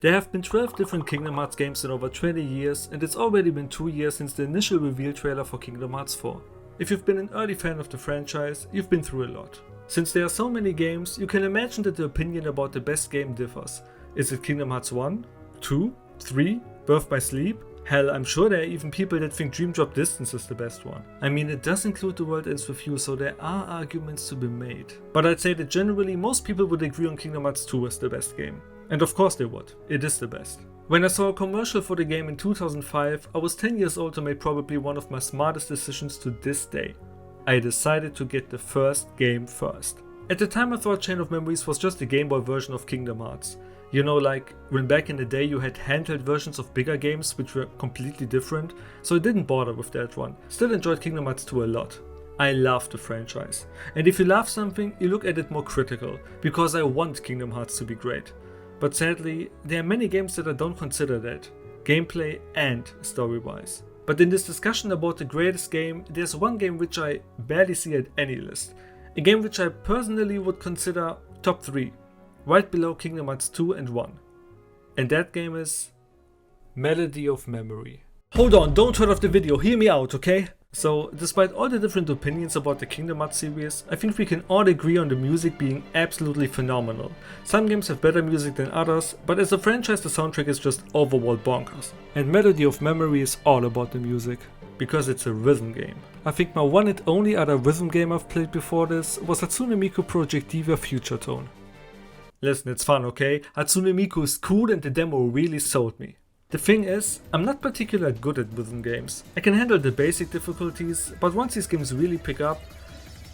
There have been 12 different Kingdom Hearts games in over 20 years, and it's already been 2 years since the initial reveal trailer for Kingdom Hearts 4. If you've been an early fan of the franchise, you've been through a lot. Since there are so many games, you can imagine that the opinion about the best game differs. Is it Kingdom Hearts 1, 2, 3, Birth by Sleep? Hell, I'm sure there are even people that think Dream Drop Distance is the best one. I mean, it does include The World Ends With You, so there are arguments to be made. But I'd say that generally most people would agree on Kingdom Hearts 2 as the best game. And of course they would. It is the best. When I saw a commercial for the game in 2005, I was 10 years old and made probably one of my smartest decisions to this day. I decided to get the first game first. At the time I thought Chain of Memories was just a Game Boy version of Kingdom Hearts. You know, like when back in the day you had handheld versions of bigger games which were completely different, so I didn't bother with that one. Still enjoyed Kingdom Hearts 2 a lot. I love the franchise. And if you love something, you look at it more critical, because I want Kingdom Hearts to be great. But sadly, there are many games that I don't consider that, gameplay and story-wise. But in this discussion about the greatest game, there's one game which I barely see at any list. A game which I personally would consider top 3, right below Kingdom Hearts 2 and 1. And that game is Melody of Memory. Hold on, don't turn off the video, hear me out, okay? So, despite all the different opinions about the Kingdom Hearts series, I think we can all agree on the music being absolutely phenomenal. Some games have better music than others, but as a franchise the soundtrack is just overall bonkers. And Melody of Memory is all about the music, because it's a rhythm game. I think my one and only other rhythm game I've played before this was Hatsune Miku Project Diva Future Tone. Listen, it's fun, okay? Hatsune Miku is cool and the demo really sold me. The thing is, I'm not particularly good at rhythm games. I can handle the basic difficulties, but once these games really pick up,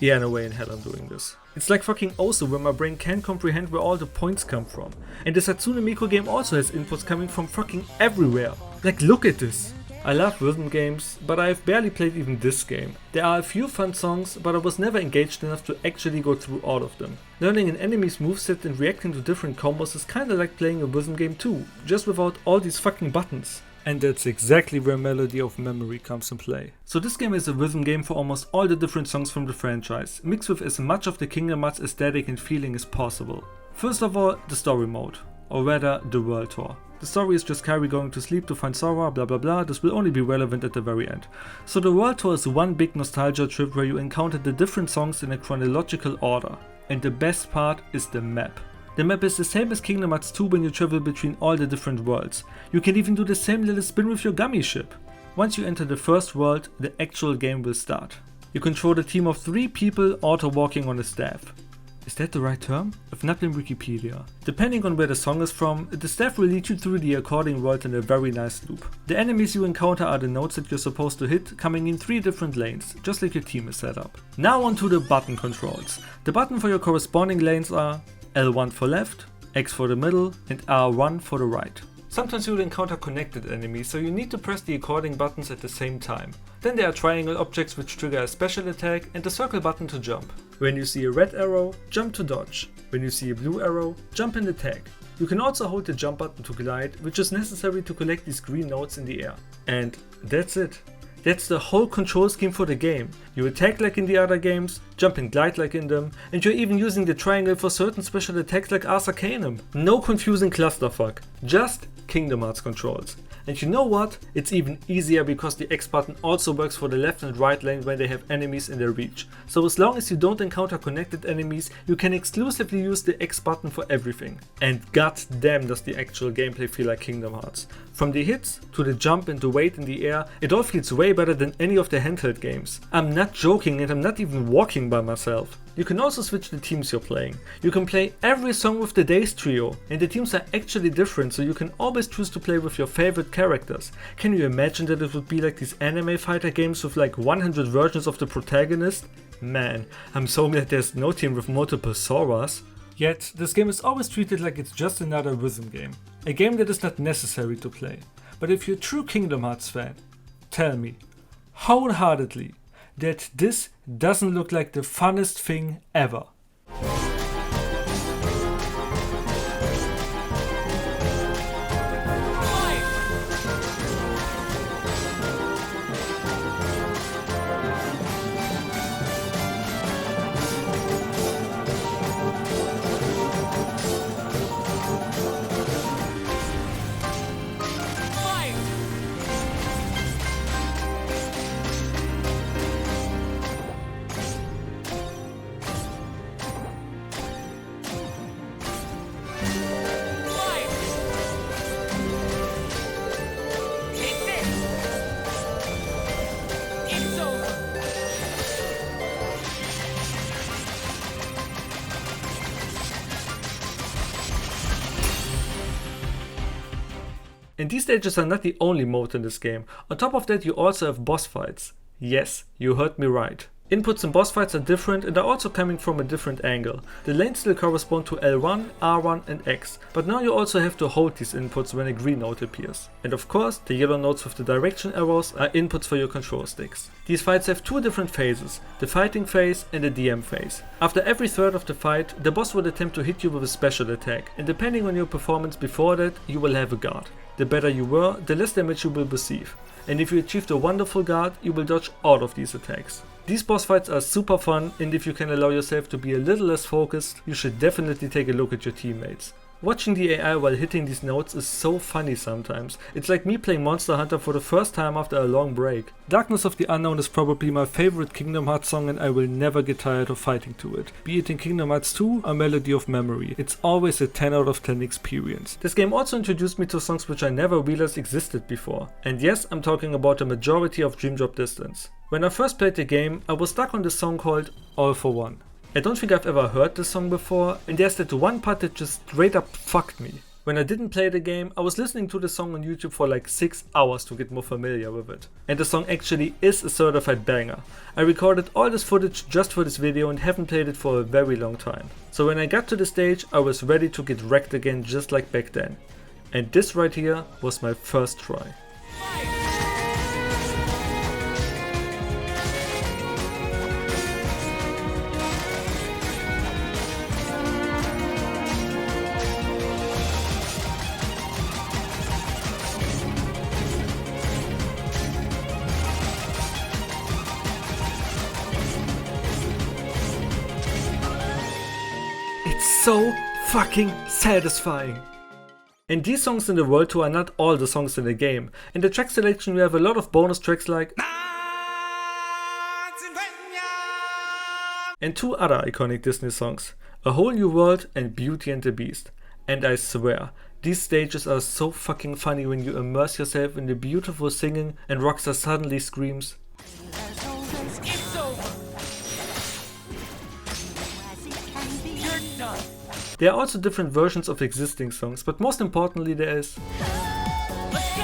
yeah, no way in hell I'm doing this. It's like fucking Osu where my brain can't comprehend where all the points come from. And this Hatsune Miku game also has inputs coming from fucking everywhere. Like, look at this. I love rhythm games, but I've barely played even this game. There are a few fun songs, but I was never engaged enough to actually go through all of them. Learning an enemy's moveset and reacting to different combos is kinda like playing a rhythm game too, just without all these fucking buttons. And that's exactly where Melody of Memory comes in play. So this game is a rhythm game for almost all the different songs from the franchise, mixed with as much of the Kingdom Hearts aesthetic and feeling as possible. First of all, the story mode, or rather the world tour. The story is just Kairi going to sleep to find Sora, blah blah blah, this will only be relevant at the very end. So the world tour is one big nostalgia trip where you encounter the different songs in a chronological order. And the best part is the map. The map is the same as Kingdom Hearts 2 when you travel between all the different worlds. You can even do the same little spin with your gummy ship. Once you enter the first world, the actual game will start. You control a team of 3 people auto walking on a staff. Is that the right term? I've not been Wikipedia. Depending on where the song is from, the staff will lead you through the according world in a very nice loop. The enemies you encounter are the notes that you're supposed to hit, coming in 3 different lanes, just like your team is set up. Now onto the button controls. The button for your corresponding lanes are L1 for left, X for the middle, and R1 for the right. Sometimes you'll encounter connected enemies, so you need to press the according buttons at the same time. Then there are triangle objects which trigger a special attack and the circle button to jump. When you see a red arrow, jump to dodge. When you see a blue arrow, jump and attack. You can also hold the jump button to glide, which is necessary to collect these green notes in the air. And that's it. That's the whole control scheme for the game. You attack like in the other games, jump and glide like in them, and you're even using the triangle for certain special attacks like Ars Arcanum. No confusing clusterfuck, just Kingdom Hearts controls. And you know what? It's even easier because the X button also works for the left and right lane when they have enemies in their reach. So as long as you don't encounter connected enemies, you can exclusively use the X button for everything. And goddamn does the actual gameplay feel like Kingdom Hearts. From the hits, to the jump and the weight in the air, it all feels way better than any of the handheld games. I'm not joking and I'm not even walking by myself. You can also switch the teams you're playing. You can play every song with the Days trio, and the teams are actually different, so you can always choose to play with your favorite characters. Can you imagine that it would be like these anime fighter games with like 100 versions of the protagonist? Man, I'm so glad there's no team with multiple Soras. Yet, this game is always treated like it's just another rhythm game. A game that is not necessary to play. But if you're a true Kingdom Hearts fan, tell me, wholeheartedly, that this doesn't look like the funnest thing ever. And these stages are not the only mode in this game. On top of that, you also have boss fights. Yes, you heard me right. Inputs in boss fights are different and are also coming from a different angle. The lanes still correspond to L1, R1 and X, but now you also have to hold these inputs when a green note appears. And of course, the yellow notes with the direction arrows are inputs for your control sticks. These fights have two different phases, the fighting phase and the DM phase. After every third of the fight, the boss will attempt to hit you with a special attack, and depending on your performance before that, you will have a guard. The better you were, the less damage you will receive. And if you achieved a wonderful guard, you will dodge all of these attacks. These boss fights are super fun, and if you can allow yourself to be a little less focused, you should definitely take a look at your teammates. Watching the AI while hitting these notes is so funny sometimes. It's like me playing Monster Hunter for the first time after a long break. Darkness of the Unknown is probably my favorite Kingdom Hearts song, and I will never get tired of fighting to it. Be it in Kingdom Hearts 2 or Melody of Memory, it's always a 10 out of 10 experience. This game also introduced me to songs which I never realized existed before. And yes, I'm talking about the majority of Dream Drop Distance. When I first played the game, I was stuck on this song called All for One. I don't think I've ever heard this song before, and there's that one part that just straight up fucked me. When I didn't play the game, I was listening to the song on YouTube for like 6 hours to get more familiar with it. And the song actually is a certified banger. I recorded all this footage just for this video and haven't played it for a very long time. So when I got to the stage, I was ready to get wrecked again just like back then. And this right here was my first try. It's so fucking satisfying. And these songs in the World Tour are not all the songs in the game. In the track selection we have a lot of bonus tracks like and two other iconic Disney songs, A Whole New World and Beauty and the Beast. And I swear, these stages are so fucking funny when you immerse yourself in the beautiful singing and Rockstar suddenly screams, There are also different versions of existing songs, but most importantly there is Let's go!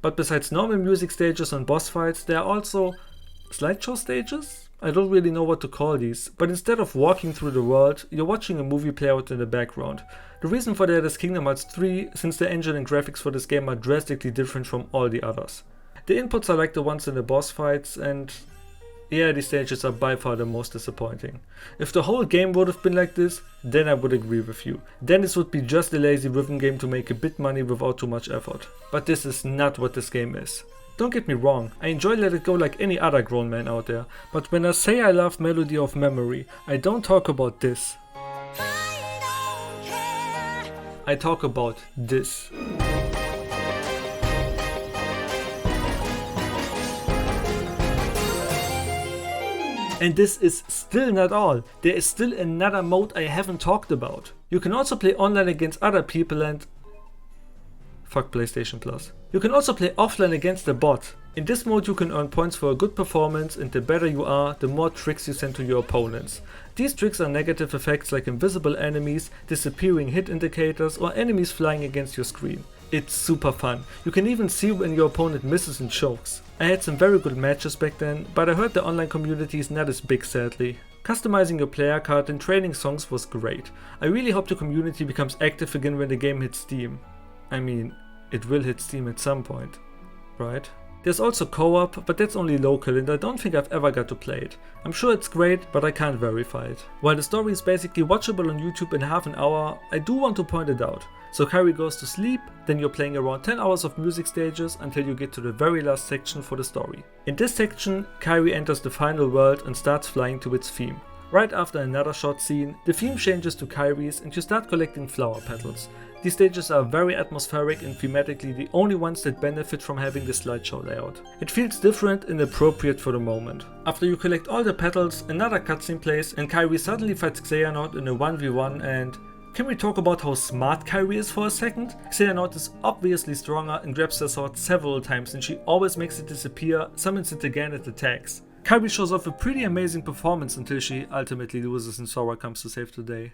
But besides normal music stages and boss fights, there are also slideshow stages? I don't really know what to call these, but instead of walking through the world, you're watching a movie play out in the background. The reason for that is Kingdom Hearts 3, since the engine and graphics for this game are drastically different from all the others. The inputs are like the ones in the boss fights, and yeah, these stages are by far the most disappointing. If the whole game would have been like this, then I would agree with you. Then this would be just a lazy rhythm game to make a bit money without too much effort. But this is not what this game is. Don't get me wrong, I enjoy Let It Go like any other grown man out there, but when I say I love Melody of Memory, I don't talk about this. I talk about this. And this is still not all. There is still another mode I haven't talked about. You can also play online against other people and fuck PlayStation Plus. You can also play offline against a bot. In this mode you can earn points for a good performance, and the better you are, the more tricks you send to your opponents. These tricks are negative effects like invisible enemies, disappearing hit indicators, or enemies flying against your screen. It's super fun. You can even see when your opponent misses and chokes. I had some very good matches back then, but I heard the online community is not as big sadly. Customizing your player card and training songs was great. I really hope the community becomes active again when the game hits Steam. I mean, it will hit Steam at some point, right? There's also co-op, but that's only local and I don't think I've ever got to play it. I'm sure it's great, but I can't verify it. While the story is basically watchable on YouTube in half an hour, I do want to point it out. So Kairi goes to sleep, then you're playing around 10 hours of music stages until you get to the very last section for the story. In this section, Kairi enters the final world and starts flying to its theme. Right after another short scene, the theme changes to Kairi's and you start collecting flower petals. These stages are very atmospheric and thematically the only ones that benefit from having the slideshow layout. It feels different and appropriate for the moment. After you collect all the petals, another cutscene plays and Kairi suddenly fights Xehanort in a 1v1 and Can we talk about how smart Kairi is for a second? Xehanort is obviously stronger and grabs the sword several times, and she always makes it disappear, summons it again and attacks. Kairi shows off a pretty amazing performance until she ultimately loses and Sora comes to save the day.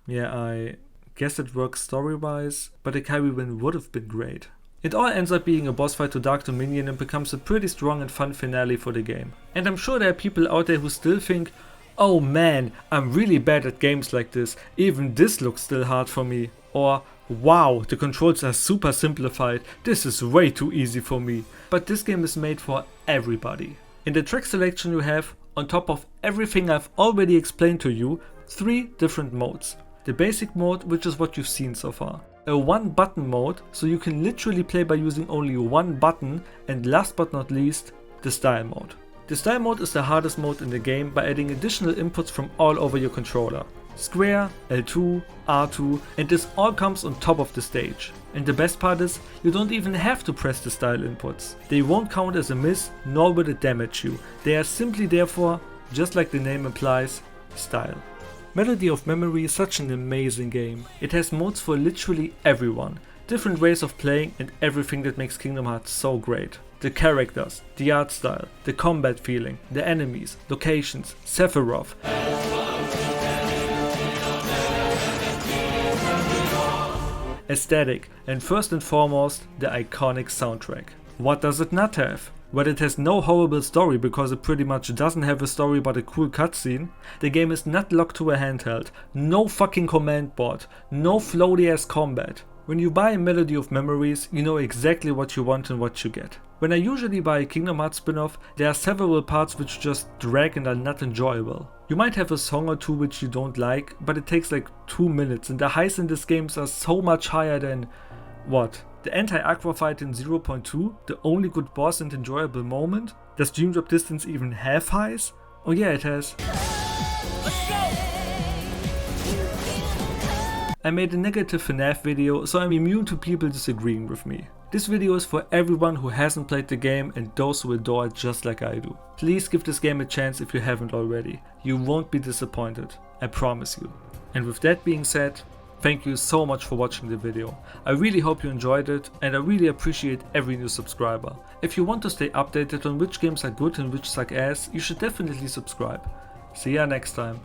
Yeah, I guess it works story-wise, but a Kairi win would have been great. It all ends up being a boss fight to Dark Dominion and becomes a pretty strong and fun finale for the game. And I'm sure there are people out there who still think, oh man, I'm really bad at games like this, even this looks still hard for me. Or, wow, the controls are super simplified, this is way too easy for me. But this game is made for everybody. In the track selection you have, on top of everything I've already explained to you, 3 different modes. The basic mode, which is what you've seen so far. A 1 button mode, so you can literally play by using only 1 button, and last but not least, the style mode. The style mode is the hardest mode in the game by adding additional inputs from all over your controller. Square, L2, R2, and this all comes on top of the stage. And the best part is, you don't even have to press the style inputs. They won't count as a miss, nor will it damage you. They are simply there for, just like the name implies, style. Melody of Memory is such an amazing game. It has modes for literally everyone, different ways of playing, and everything that makes Kingdom Hearts so great. The characters, the art style, the combat feeling, the enemies, locations, Sephiroth, aesthetic, and first and foremost, the iconic soundtrack. What does it not have? Well, it has no horrible story because it pretty much doesn't have a story but a cool cutscene. The game is not locked to a handheld, no fucking command board, no floaty ass combat. When you buy a Melody of Memories, you know exactly what you want and what you get. When I usually buy a Kingdom Hearts spin-off, there are several parts which just drag and are not enjoyable. You might have a song or two which you don't like, but it takes like 2 minutes, and the highs in these games are so much higher than... what? The anti-Aqua fight in 0.2? The only good boss and enjoyable moment? Does Dream Drop Distance even have highs? Oh yeah, it has. I made a negative FNAF video, so I'm immune to people disagreeing with me. This video is for everyone who hasn't played the game and those who adore it just like I do. Please give this game a chance if you haven't already. You won't be disappointed, I promise you. And with that being said, thank you so much for watching the video. I really hope you enjoyed it, and I really appreciate every new subscriber. If you want to stay updated on which games are good and which suck ass, you should definitely subscribe. See ya next time.